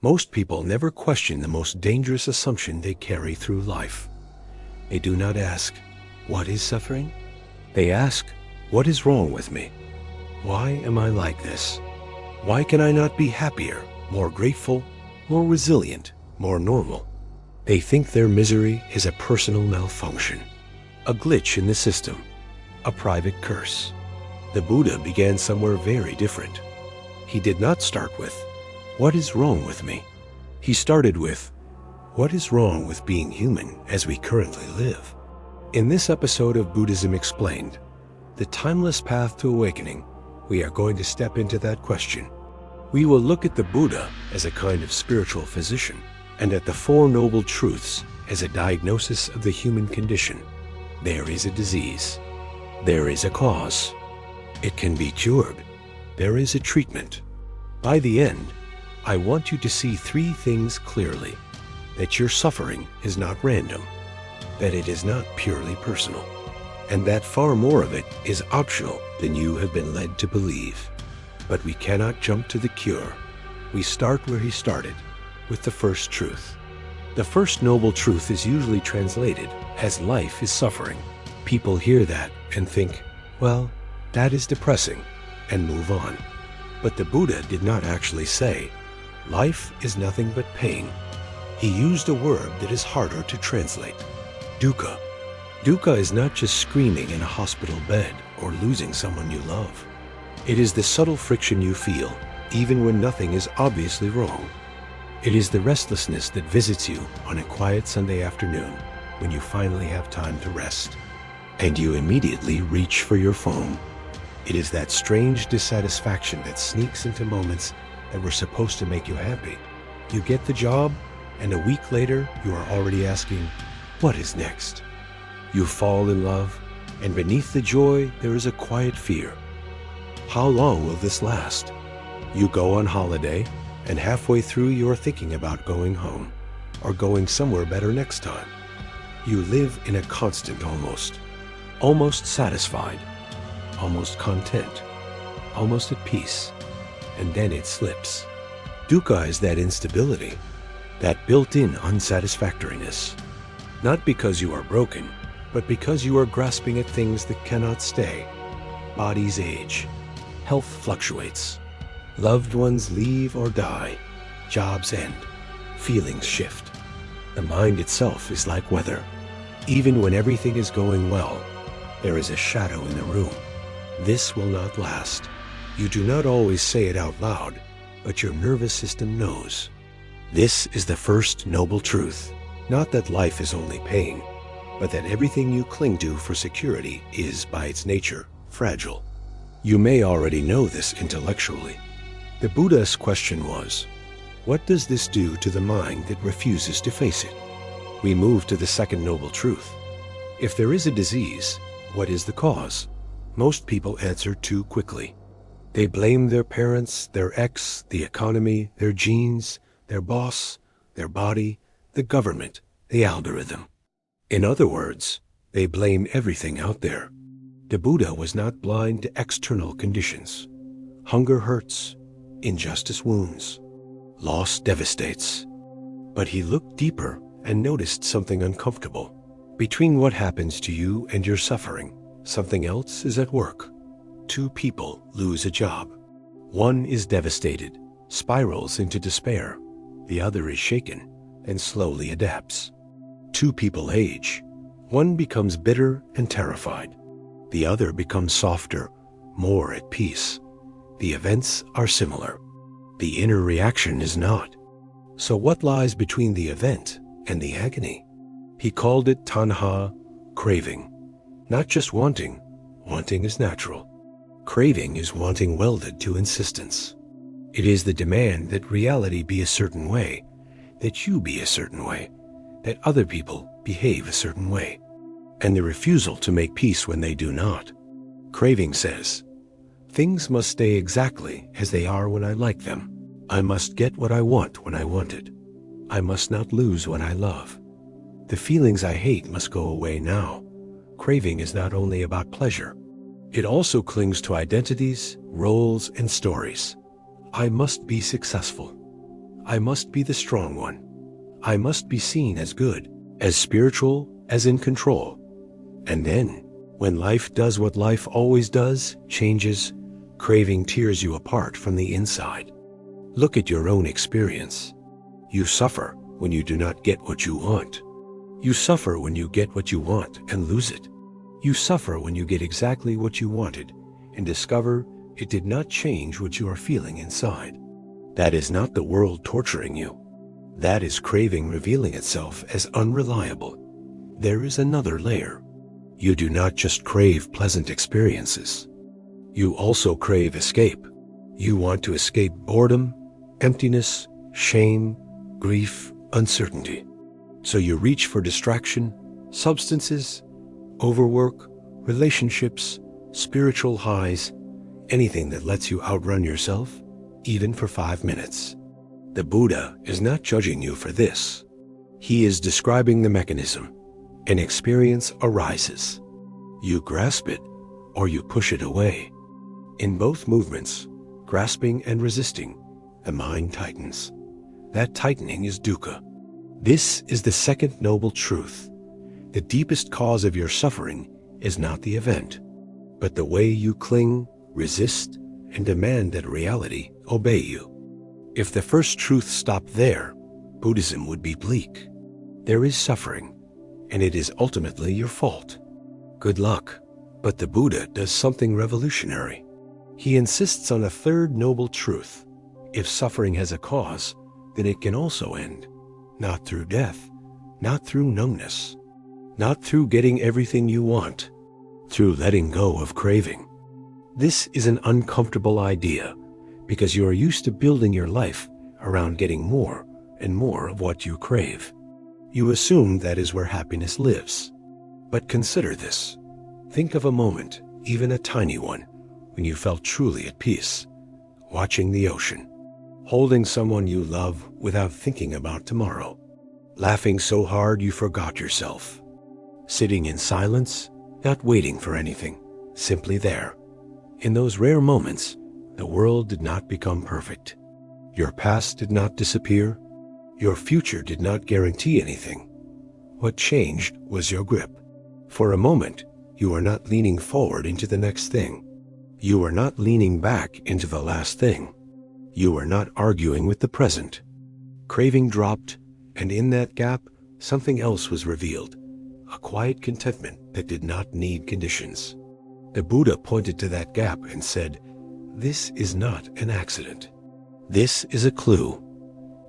Most people never question the most dangerous assumption they carry through life. They do not ask, "What is suffering?" They ask, "What is wrong with me? Why am I like this? Why can I not be happier, more grateful, more resilient, more normal?" They think their misery is a personal malfunction, a glitch in the system, a private curse. The Buddha began somewhere very different. He did not start with, "What is wrong with me?" He started with, "What is wrong with being human as we currently live?" In this episode of Buddhism Explained, the timeless path to awakening, we are going to step into that question. We will look at the Buddha as a kind of spiritual physician, and at the Four Noble Truths as a diagnosis of the human condition. There is a disease. There is a cause. It can be cured. There is a treatment. By the end, I want you to see three things clearly: that your suffering is not random, that it is not purely personal, and that far more of it is optional than you have been led to believe. But we cannot jump to the cure. We start where he started, with the first truth. The first noble truth is usually translated as life is suffering. People hear that and think, well, that is depressing, and move on. But the Buddha did not actually say, life is nothing but pain. He used a word that is harder to translate: dukkha. Dukkha is not just screaming in a hospital bed or losing someone you love. It is the subtle friction you feel, even when nothing is obviously wrong. It is the restlessness that visits you on a quiet Sunday afternoon when you finally have time to rest, and you immediately reach for your phone. It is that strange dissatisfaction that sneaks into moments that were supposed to make you happy. You get the job, and a week later you are already asking, what is next? You fall in love, and beneath the joy there is a quiet fear. How long will this last? You go on holiday, and halfway through you are thinking about going home, or going somewhere better next time. You live in a constant almost satisfied, almost content, almost at peace, and then it slips. Dukkha is that instability, that built-in unsatisfactoriness. Not because you are broken, but because you are grasping at things that cannot stay. Bodies age, health fluctuates, loved ones leave or die, jobs end, feelings shift. The mind itself is like weather. Even when everything is going well, there is a shadow in the room. This will not last. You do not always say it out loud, but your nervous system knows. This is the first noble truth. Not that life is only pain, but that everything you cling to for security is, by its nature, fragile. You may already know this intellectually. The Buddha's question was, what does this do to the mind that refuses to face it? We move to the second noble truth. If there is a disease, what is the cause? Most people answer too quickly. They blame their parents, their ex, the economy, their genes, their boss, their body, the government, the algorithm. In other words, they blame everything out there. The Buddha was not blind to external conditions. Hunger hurts, injustice wounds, loss devastates. But he looked deeper and noticed something uncomfortable. Between what happens to you and your suffering, something else is at work. Two people lose a job. One is devastated, spirals into despair. The other is shaken and slowly adapts. Two people age. One becomes bitter and terrified. The other becomes softer, more at peace. The events are similar. The inner reaction is not. So what lies between the event and the agony? He called it tanha, craving. Not just wanting. Wanting is natural. Craving is wanting welded to insistence. It is the demand that reality be a certain way, that you be a certain way, that other people behave a certain way, and the refusal to make peace when they do not. Craving says, things must stay exactly as they are when I like them. I must get what I want when I want it. I must not lose what I love. The feelings I hate must go away now. Craving is not only about pleasure. It also clings to identities, roles, and stories. I must be successful. I must be the strong one. I must be seen as good, as spiritual, as in control. And then, when life does what life always does, changes, craving tears you apart from the inside. Look at your own experience. You suffer when you do not get what you want. You suffer when you get what you want and lose it. You suffer when you get exactly what you wanted and discover it did not change what you are feeling inside. That is not the world torturing you. That is craving revealing itself as unreliable. There is another layer. You do not just crave pleasant experiences. You also crave escape. You want to escape boredom, emptiness, shame, grief, uncertainty. So you reach for distraction, substances, overwork, relationships, spiritual highs, anything that lets you outrun yourself, even for 5 minutes. The Buddha is not judging you for this. He is describing the mechanism. An experience arises. You grasp it, or you push it away. In both movements, grasping and resisting, the mind tightens. That tightening is dukkha. This is the second noble truth. The deepest cause of your suffering is not the event, but the way you cling, resist, and demand that reality obey you. If the first truth stopped there, Buddhism would be bleak. There is suffering, and it is ultimately your fault. Good luck. But the Buddha does something revolutionary. He insists on a third noble truth. If suffering has a cause, then it can also end. Not through death, not through numbness, not through getting everything you want, through letting go of craving. This is an uncomfortable idea because you are used to building your life around getting more and more of what you crave. You assume that is where happiness lives. But consider this. Think of a moment, even a tiny one, when you felt truly at peace, watching the ocean, holding someone you love without thinking about tomorrow, laughing so hard you forgot yourself, sitting in silence, not waiting for anything, simply there. In those rare moments, the world did not become perfect. Your past did not disappear. Your future did not guarantee anything. What changed was your grip. For a moment, you are not leaning forward into the next thing. You are not leaning back into the last thing. You are not arguing with the present. Craving dropped, and in that gap, something else was revealed, a quiet contentment that did not need conditions. The Buddha pointed to that gap and said, "This is not an accident. This is a clue.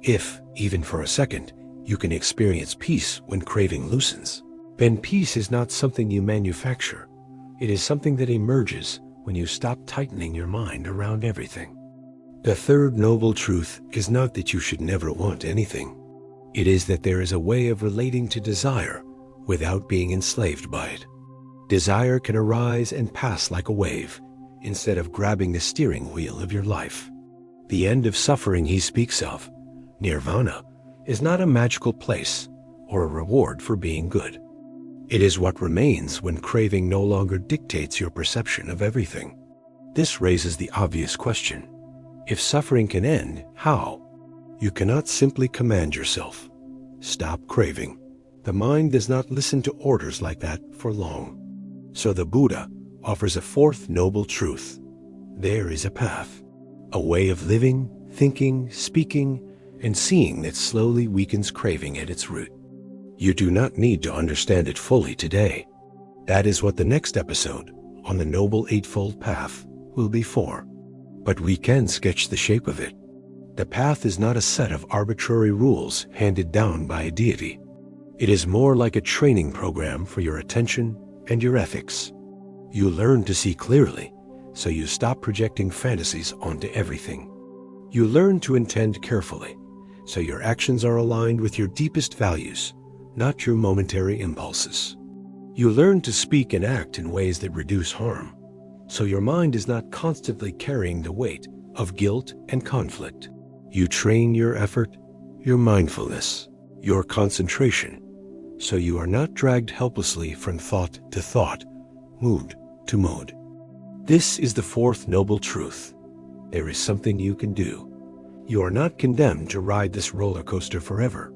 If, even for a second, you can experience peace when craving loosens, then peace is not something you manufacture. It is something that emerges when you stop tightening your mind around everything." The third noble truth is not that you should never want anything. It is that there is a way of relating to desire without being enslaved by it. Desire can arise and pass like a wave, instead of grabbing the steering wheel of your life. The end of suffering he speaks of, nirvana, is not a magical place or a reward for being good. It is what remains when craving no longer dictates your perception of everything. This raises the obvious question. If suffering can end, how? You cannot simply command yourself. Stop craving. The mind does not listen to orders like that for long. So the Buddha offers a fourth noble truth. There is a path, a way of living, thinking, speaking, and seeing that slowly weakens craving at its root. You do not need to understand it fully today. That is what the next episode on the Noble Eightfold Path will be for. But we can sketch the shape of it. The path is not a set of arbitrary rules handed down by a deity. It is more like a training program for your attention and your ethics. You learn to see clearly, so you stop projecting fantasies onto everything. You learn to intend carefully, so your actions are aligned with your deepest values, not your momentary impulses. You learn to speak and act in ways that reduce harm, so your mind is not constantly carrying the weight of guilt and conflict. You train your effort, your mindfulness, your concentration, so you are not dragged helplessly from thought to thought, mood to mood. This is the fourth noble truth. There is something you can do. You are not condemned to ride this roller coaster forever.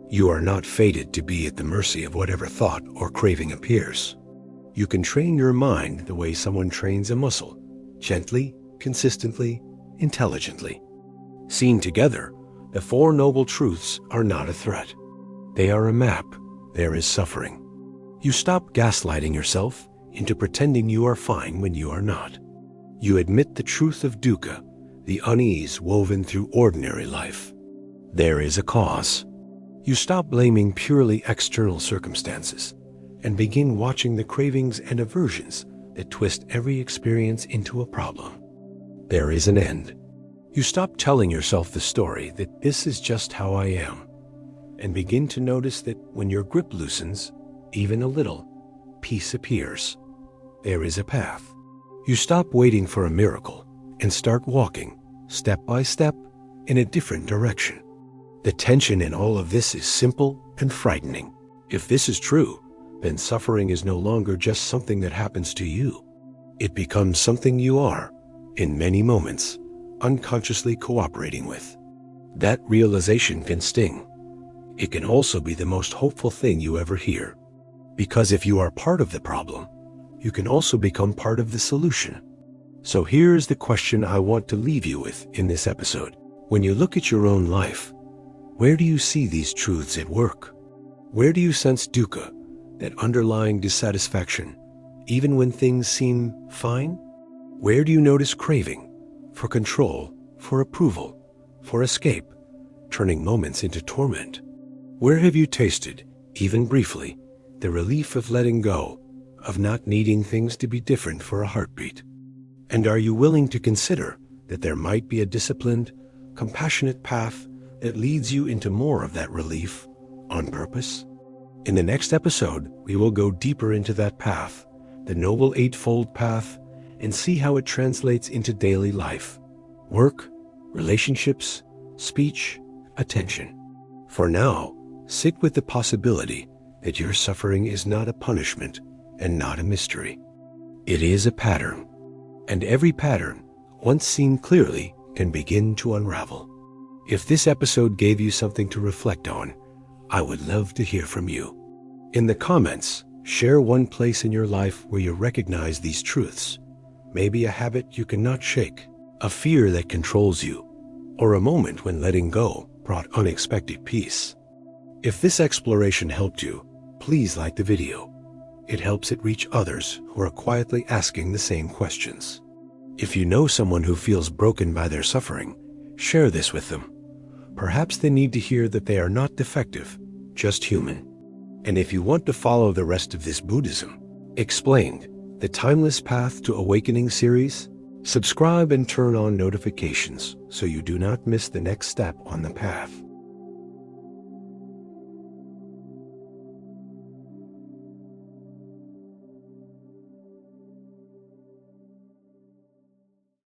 You are not fated to be at the mercy of whatever thought or craving appears. You can train your mind the way someone trains a muscle, gently, consistently, intelligently. Seen together, the Four Noble Truths are not a threat. They are a map. There is suffering. You stop gaslighting yourself into pretending you are fine when you are not. You admit the truth of dukkha, the unease woven through ordinary life. There is a cause. You stop blaming purely external circumstances and begin watching the cravings and aversions that twist every experience into a problem. There is an end. You stop telling yourself the story that this is just how I am, and begin to notice that when your grip loosens, even a little, peace appears. There is a path. You stop waiting for a miracle and start walking, step by step, in a different direction. The tension in all of this is simple and frightening. If this is true, then suffering is no longer just something that happens to you. It becomes something you are, in many moments, unconsciously cooperating with. That realization can sting. It can also be the most hopeful thing you ever hear. Because if you are part of the problem, you can also become part of the solution. So here's the question I want to leave you with in this episode. When you look at your own life, where do you see these truths at work? Where do you sense dukkha, that underlying dissatisfaction, even when things seem fine? Where do you notice craving for control, for approval, for escape, turning moments into torment? Where have you tasted, even briefly, the relief of letting go, of not needing things to be different for a heartbeat? And are you willing to consider that there might be a disciplined, compassionate path that leads you into more of that relief on purpose? In the next episode, we will go deeper into that path, the Noble Eightfold Path, and see how it translates into daily life, work, relationships, speech, attention. For now, sit with the possibility that your suffering is not a punishment and not a mystery. It is a pattern, and every pattern, once seen clearly, can begin to unravel. If this episode gave you something to reflect on, I would love to hear from you. In the comments, share one place in your life where you recognize these truths. Maybe a habit you cannot shake, a fear that controls you, or a moment when letting go brought unexpected peace. If this exploration helped you, please like the video. It helps it reach others who are quietly asking the same questions. If you know someone who feels broken by their suffering, share this with them. Perhaps they need to hear that they are not defective, just human. And if you want to follow the rest of this Buddhism Explained, the Timeless Path to Awakening series, subscribe and turn on notifications so you do not miss the next step on the path.